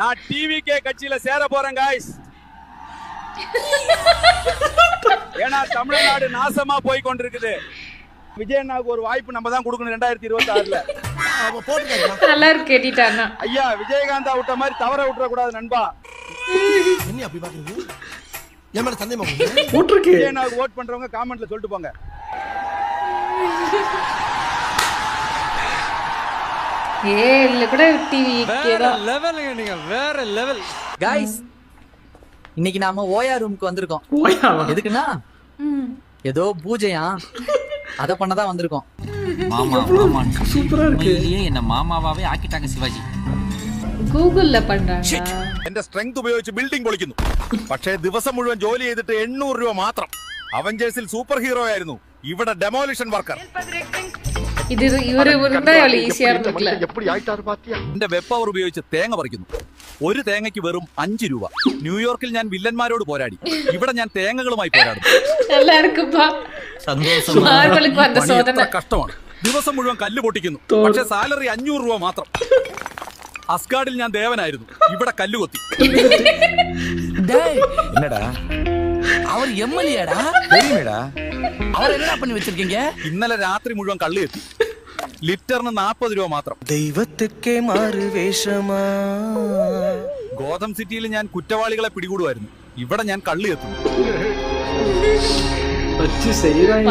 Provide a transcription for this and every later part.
நான் டிவிகே கட்சியில சேர போறேன் गाइस. ஏன்னா தமிழ்நாடு நாசமா போய் கொண்டிருக்குது. விஜயண்ணாவுக்கு ஒரு வாய்ப்பு நம்ம தான் கொடுக்கணும் 2026ல. நல்லா இருக்கு கேட்டிட்டானா. ஐயா விஜயகாந்தா விட்ட மாதிரி தவற விட்டுற கூடாது நண்பா. என்ன அப்படி பாக்குறீங்க? ஏன் மேல சந்தேகமா போட்டுருக்கு? விஜயண்ணாவுக்கு ஓட் பண்றவங்க கமெண்ட்ல சொல்லிட்டு போங்க. இல்ல கூட டிவி வேற லெவலுங்க, நீங்க வேற லெவல். गाइस இன்னைக்கு நாம ஓயா ரூமுக்கு வந்திருக்கோம். எதுக்குன்னா ஏதோ பூஜையா அத பண்ணதான் வந்திருக்கோம். மாமா சூப்பரா இருக்கு. என்ன മാമാവാവേ ആക്കിட்டாங்க சிவாஜி. ഗൂഗിളിൽ പണ്ടാണ്. എന്റെ സ്ട്രെങ്ത് ഉപയോഗിച്ച് ബിൽഡിംഗ് പൊളിക്കുന്നു. പക്ഷേ ദിവസം മുഴുവൻ ജോലി ചെയ്തിട്ട് 800 രൂപ മാത്രം. അവഞ്ചേഴ്സിൽ സൂപ്പർ ഹീറോ ആയിരുന്നു. ഇവിടെ ഡെമോളിഷൻ വർക്കർ. ഇത് ഇവര് വൃന്ദാവലി ഈസിയാ இருந்துக்கல. എന്റെ വെബ് പവർ ഉപയോഗിച്ച് തേങ്ങ പറിക്കുന്നു. ഒരു തേങ്ങയ്ക്ക് വെറും 5 രൂപ. ന്യൂയോർക്കിൽ ഞാൻ വില്ലന്മാരോട് പോരാടി. ഇവിടെ ഞാൻ തേങ്ങകളുമായി പോരാടും. എല്ലാവർക്കുംപ്പാ സന്തോഷം. ആർക്കും വന്ന സോദന കഷ്ടമാണ്. ദിവസം മുഴുവൻ കല്ല് പൊട്ടിക്കുന്നു. പക്ഷേ സാലറി 500 രൂപ മാത്രം. അസ്കാഡിൽ ഞാൻ ദേവനായിരുന്നു. ഇവിടെ കല്ല് കൊത്തി. என்னடா அவர் எம்எல்ஏடா? தெரியுமேடா. அவர் என்னடா பண்ணி வச்சிருக்கீங்க? ഇന്നലെ രാത്രി മുഴുവൻ കള്ള് എത്തി. ലിറ്ററിന് 40 രൂപ മാത്രം. ദൈവത്തിക്കേ മാറ് വേഷമാ. ഗോതം സിറ്റിയിൽ ഞാൻ കുറ്റവാളികളെ പിടികൂടുമായിരുന്നു. ഇവിടെ ഞാൻ കള്ള് എത്തുന്നു.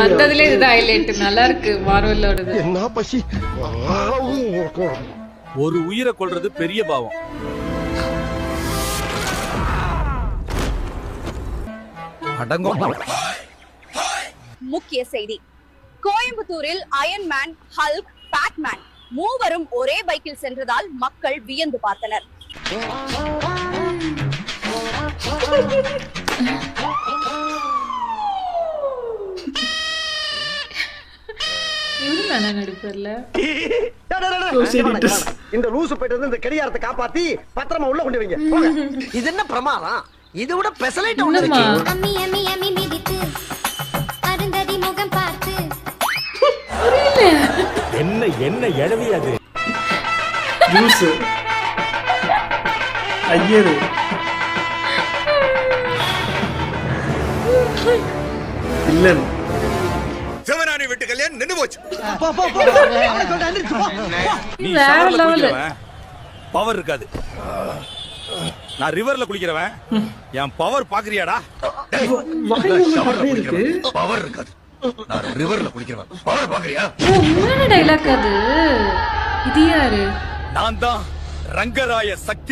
வந்ததுல இது ஹைலைட். நல்லா இருக்கு மார்வலோடது. என்ன பசி. ஒரு உயிரை கொல்றது பெரிய பாவம். அடங்கும். முக்கிய செய்தி. கோயம்புத்தூரில் அயன் மேன், ஹல்க், பேட்மேன் மூவரும் ஒரே பைக்கில் சென்றதால் மக்கள் வியந்து பார்த்தனர். இவரு நான் நடிப்பர்ல. இந்த லூசு போயிட்டு இந்த கடியாரத்தை காப்பாத்தி பத்திரமா உள்ள கொண்டு வைங்க. இது என்ன பிரமாதம்? இது விட பெசலைட் ஒண்ணு இருக்கு. அம்மி அம்மி அம்மி மிதித்து அருந்ததி முகம் பார்த்து என்ன என்ன எழவி அது? லூசு ஐயரு இல்லன் சிவனானி விட்டு கல்யாணம் நின்னு போச்சு. நீ வேற ஷவர்ல லெவல். குளிக்கிறவன் பவர் இருக்காது. நான் ரிவர்ல குளிக்கிறவன் என் பவர் பாக்குறியாடா? இருக்கு பவர் இருக்காது. நான் ரிவர்ல குளிக்கிறவன் பவர் பாக்குறியா? என்ன டைலாக் அது? இது யாரு? நான் தான் ரங்கராய சக்தி.